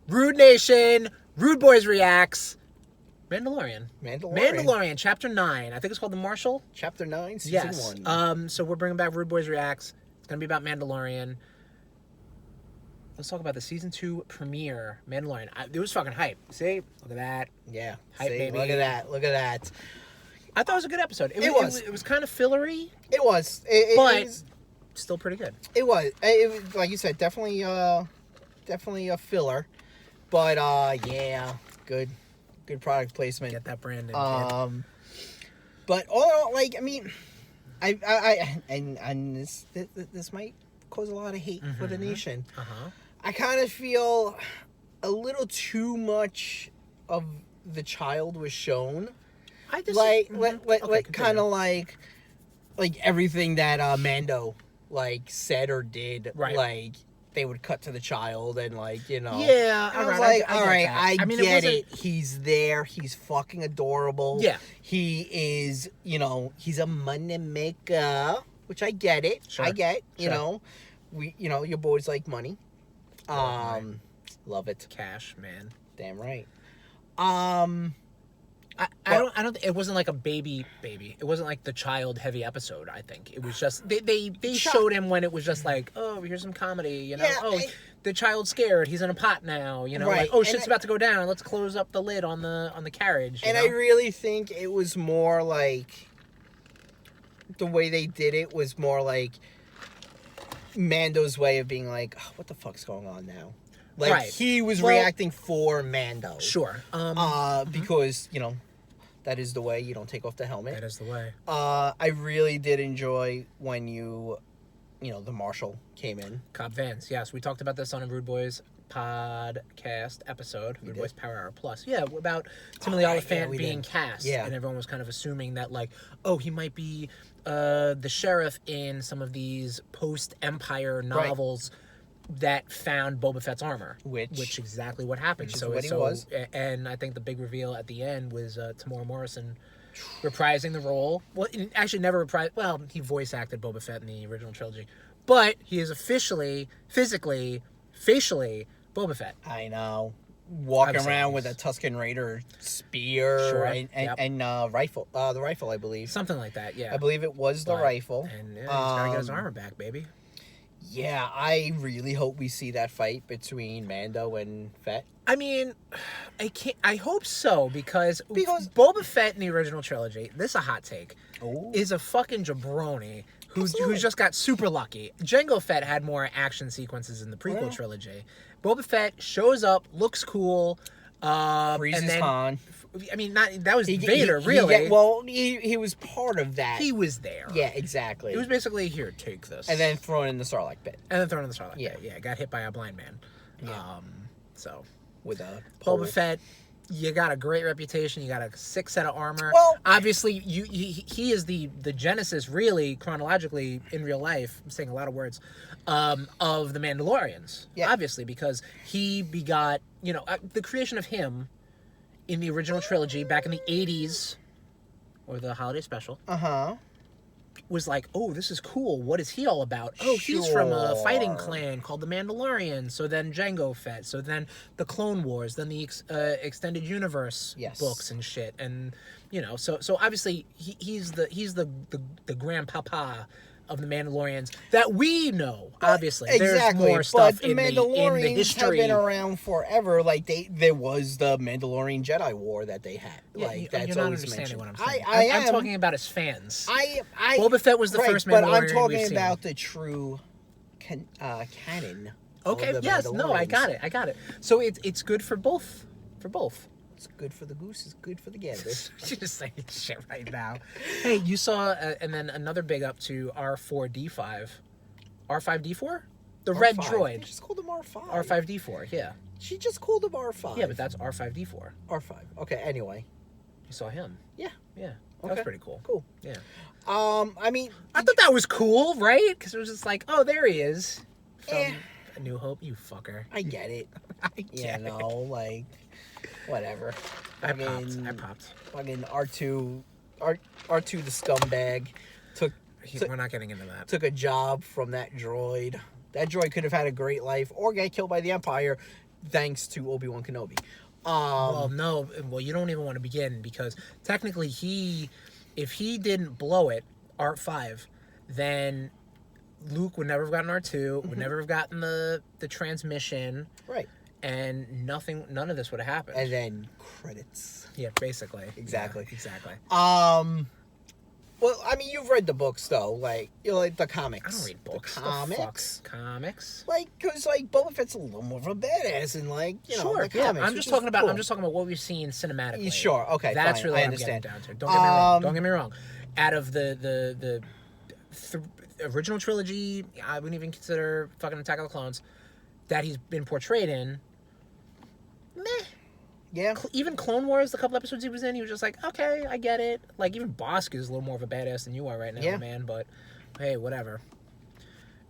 Rude Nation, RudeBoyz Reactz, Mandalorian, Chapter 9. I think it's called The Marshal. Chapter 9, Season 1. So we're bringing back RudeBoyz Reactz. It's going to be about Mandalorian. Let's talk about the Season 2 premiere, Mandalorian. It was fucking hype. See? Look at that. Yeah. Hype, see? baby. Look at that. Look at that. I thought it was a good episode. It was kind of fillery. It was. But still pretty good. It was. It was, like you said, definitely a filler. But, yeah, good product placement. Get that brand in. But all in all, like, I mean, and this might cause a lot of hate for the nation. I kind of feel a little too much of the child was shown. I just kind of like everything that Mando said or did, right. Like they would cut to the child and yeah, I was like, all right, I get it. He's there. He's fucking adorable. Yeah, he is. He's a money maker, which I get it. Sure. I get. Sure. Your boys like money. Love it. Cash, man. Damn right. I don't. It wasn't like a baby. It wasn't like the child heavy episode. I think it was just they showed him when it was just like, oh, here's some comedy. Yeah, the child's scared. He's in a pot now. Right. Like, oh, shit's about to go down. Let's close up the lid on the carriage. And I really think it was more like the way they did it was more like Mando's way of being like, oh, what the fuck's going on now? Like, right. He was reacting for Mando. Sure. Because, that is the way. You don't take off the helmet. That is the way. I really did enjoy when the Marshal came in. Cobb Vance. Yes, we talked about this on a RudeBoyz podcast episode, RudeBoyz Power Hour Plus. Yeah, about Timothy Oliphant being cast. Yeah. And everyone was kind of assuming that, like, oh, he might be the sheriff in some of these post-Empire novels. Right. That found Boba Fett's armor, which exactly what happened. Which is what he was. And I think the big reveal at the end was Tamora Morrison reprising the role. Well, actually never reprised. Well, he voice acted Boba Fett in the original trilogy, but he is officially, physically, facially Boba Fett. I know, walking around with a Tusken Raider spear and rifle. The rifle, I believe, something like that. Yeah, I believe it was the rifle. And he's gotta get his armor back, baby. Yeah, I really hope we see that fight between Mando and Fett. I mean, I hope so because Boba Fett in the original trilogy, this is a hot take, is a fucking jabroni who just got super lucky. Jango Fett had more action sequences in the prequel trilogy. Boba Fett shows up, looks cool, freezes Han. I mean, that was Vader, really. He was part of that. He was there. Yeah, exactly. He was basically, here, take this. And then thrown in the Sarlacc pit. Yeah, got hit by a blind man. Yeah. With a pole. Boba Fett, you got a great reputation. You got a sick set of armor. Well, obviously, he is the genesis, really, chronologically, in real life, I'm saying a lot of words, of the Mandalorians. Yeah. Obviously, because he begot, the creation of him in the original trilogy back in the 80s, or the holiday special, was like, oh, this is cool. What is he all about? Oh, he's from a fighting clan called the Mandalorian. So then Jango Fett. So then the Clone Wars. Then the extended universe books and shit. And so obviously he's the grandpapa of the Mandalorians that we know. Obviously, there's more stuff in the history. Have been around forever. Like there was the Mandalorian Jedi War that they had. That's you're not always understanding mentioned. what I'm saying. I'm talking about as fans. Boba Fett was the first Mandalorian but I'm talking about the true canon. Okay. Yes. No. I got it. So it's good for both. It's good for the goose. It's good for the gander. You're just saying shit right now. Hey, you saw, and then another big up to R4D5. R5D4? The R5. red droid. She just called him R5. R5D4, yeah. She just called him R5. Yeah, but that's R5D4. R5. Okay, anyway. You saw him? Yeah. Yeah. That was pretty cool. Cool. Yeah. I mean... I thought that was cool, right? Because it was just like, oh, there he is. From A New Hope, you fucker. I get it. Whatever. I popped. Fucking R2 the scumbag we're not getting into that. Took a job from that droid. That droid could have had a great life or get killed by the Empire. thanks to Obi-Wan Kenobi. Well, no. Well, you don't even want to begin because technically if he didn't blow it, Art 5, then Luke would never have gotten R2, would never have gotten the transmission. Right. And none of this would have happened. And then credits. Yeah, basically. Exactly. Yeah, exactly. Well, I mean, you've read the books, though. Like, you know, like the comics. I don't read books. The comics. Comics. Like, because, like, Boba Fett's a little more of a badass in, like, you know, the comics. I'm just talking about what we've seen cinematically. Sure, okay, That's fine. really I what understand. I'm getting down to. Don't get me wrong. Don't get me wrong. Out of the original trilogy, I wouldn't even consider fucking Attack of the Clones, that he's been portrayed in, meh. Yeah. Even Clone Wars, the couple episodes he was in, he was just like, okay, I get it. Like, even Bosk is a little more of a badass than you are right now, man. But, hey, whatever.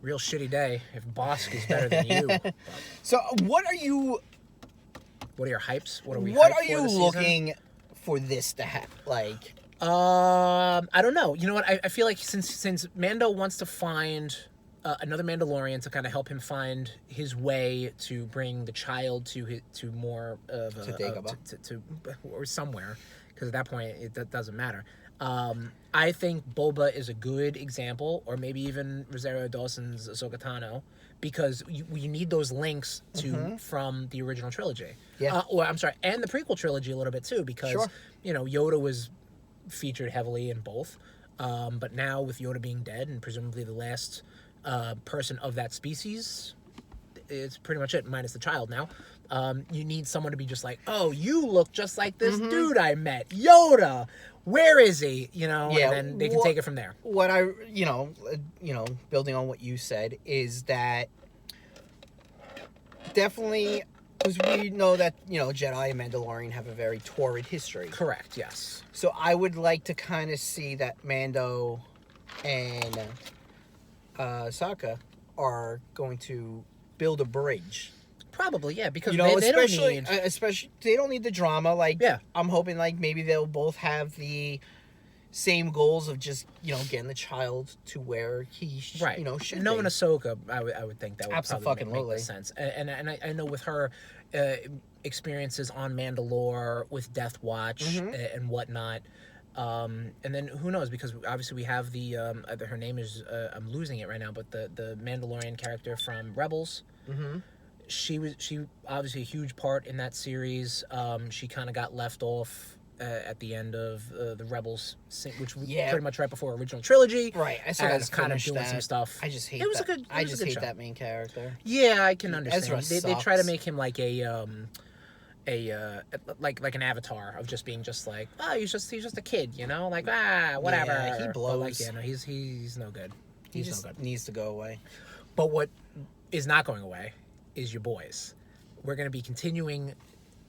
Real shitty day if Bosk is better than you. But so, what are you your hypes? What are you looking for this to happen? Like, I don't know. You know what? I feel like since Mando wants to find another Mandalorian to kind of help him find his way to bring the child to more of to or somewhere, because at that point that doesn't matter. I think Boba is a good example, or maybe even Rosario Dawson's Ahsoka Tano, because you need those links to from the original trilogy. Yeah. And the prequel trilogy a little bit too, because you know, Yoda was featured heavily in both, but now with Yoda being dead and presumably the last person of that species, it's pretty much it, minus the child now. You need someone to be just like, oh, you look just like this dude I met, Yoda. Where is he? You know, and then they can take it from there. What I, building on what you said, is that definitely, because we know that, Jedi and Mandalorian have a very torrid history. Correct, yes. So I would like to kind of see that Mando and Sokka are going to build a bridge. Probably, yeah, because especially they don't need the drama. Like, I'm hoping like maybe they'll both have the same goals of just getting the child to where he should knowing be. Ahsoka, I would think that would Absolutely make sense. And I know with her experiences on Mandalore with Death Watch and whatnot. And then who knows, because obviously we have the her name is I'm losing it right now, but the Mandalorian character from Rebels. She obviously a huge part in that series. She kind of got left off at the end of the Rebels, which was pretty much right before original trilogy. Right, I saw that kind of doing some stuff. I just hate it was that. A good. I just hate that main character. Yeah, I can understand. Ezra they try to make him like like an avatar of just being just like, oh, he's just a kid, like whatever. Yeah, he blows. But like, yeah, no, he's no good. He's no good. Needs to go away. But what is not going away is your boys. We're going to be continuing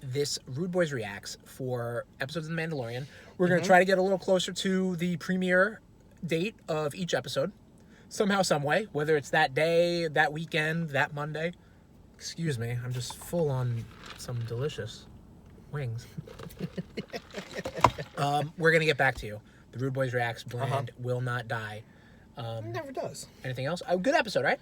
this RudeBoyz Reacts for episodes of The Mandalorian. We're going to try to get a little closer to the premiere date of each episode. Somehow, some way. Whether it's that day, that weekend, that Monday. Excuse me, I'm just full on some delicious wings. We're going to get back to you. The RudeBoyz Reacts brand will not die. It never does. Anything else? Good episode, right?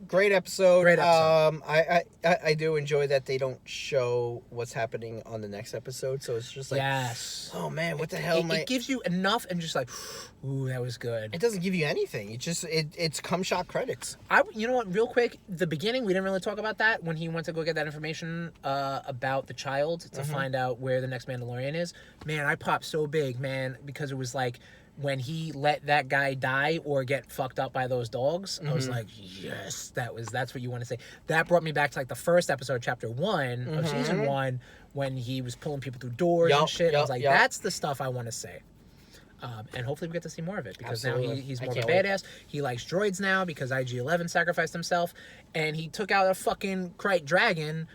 Great episode. I do enjoy that they don't show what's happening on the next episode, so it's just like, yes. Oh man, what the hell? It gives you enough, and just like, ooh, that was good. It doesn't give you anything. It's come shot credits. You know what? Real quick, the beginning we didn't really talk about that when he went to go get that information about the child to find out where the next Mandalorian is. Man, I popped so big, man, because it was like, when he let that guy die or get fucked up by those dogs, I was like, yes, that's what you want to say. That brought me back to like the first episode, chapter 1 of season 1, when he was pulling people through doors and shit. I was like, that's the stuff I want to say. And hopefully we get to see more of it, because now he's more of a badass. He likes droids now because IG-11 sacrificed himself, and he took out a fucking Krayt dragon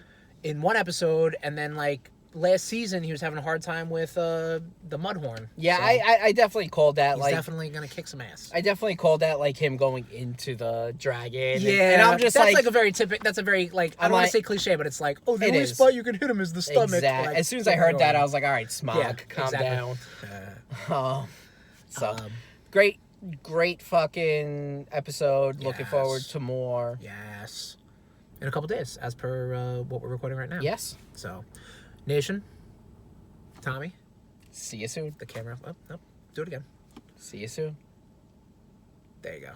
in one episode, and then like last season he was having a hard time with the Mudhorn. Yeah, so I definitely called that. He's definitely gonna kick some ass. I definitely called that like him going into the dragon. Yeah, and I'm just that's like a very typical. That's a very like, I don't want to say cliche, but it's like, oh, the only spot you can hit him is the stomach. Exactly. Like, as soon as I heard that, I was like, all right, Smog, calm down. Great fucking episode. Yes. Looking forward to more. Yes. in a couple days, as per what we're recording right now. Yes. So, Nation, Tommy. See you soon. The camera. Oh, no. Do it again. See you soon. There you go.